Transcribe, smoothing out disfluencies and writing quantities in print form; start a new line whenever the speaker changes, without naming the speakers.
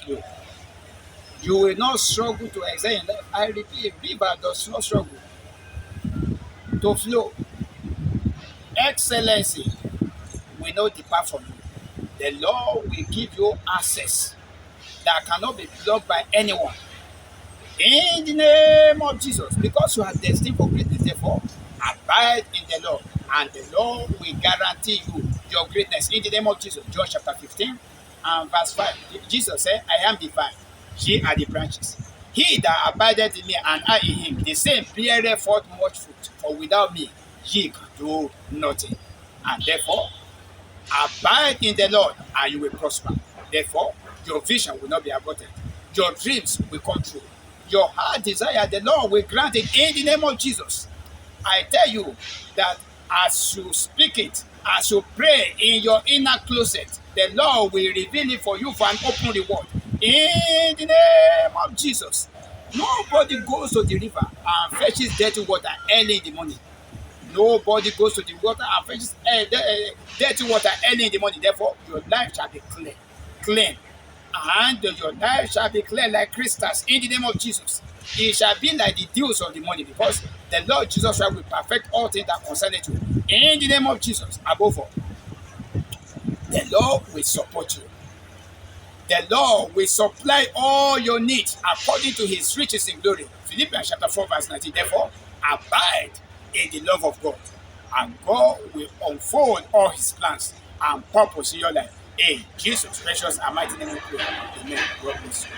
flow. You will not struggle to excel in life. I repeat, a river does not struggle to flow. Excellency will not depart from you. The Lord will give you access that cannot be blocked by anyone. In the name of Jesus, because you are destined for greatness, therefore, abide in the Lord, and the Lord will guarantee you your greatness. In the name of Jesus, John chapter 15 and verse 5, Jesus said, I am the vine, ye are the branches. He that abideth in me and I in him, the same beareth forth much fruit, for without me ye can do nothing. And therefore, abide in the Lord and you will prosper. Therefore, your vision will not be aborted. Your dreams will come true. Your heart desire, the Lord will grant it in the name of Jesus. I tell you that as you speak it, as you pray in your inner closet, the Lord will reveal it for you for an open reward. In the name of Jesus. Nobody goes to the river and fetches dirty water early in the morning. Nobody goes to the water and fetches dirty water early in the morning. Therefore, your life shall be clean. And your life shall be clear like crystals in the name of Jesus. It shall be like the dews of the morning, because the Lord Jesus Christ will perfect all things that concern you. In the name of Jesus, above all, the Lord will support you. The Lord will supply all your needs according to his riches in glory. Philippians chapter 4 verse 19. Therefore, abide in the love of God, and God will unfold all his plans and purpose in your life. In Jesus' precious and mighty name we pray. Amen. God bless you.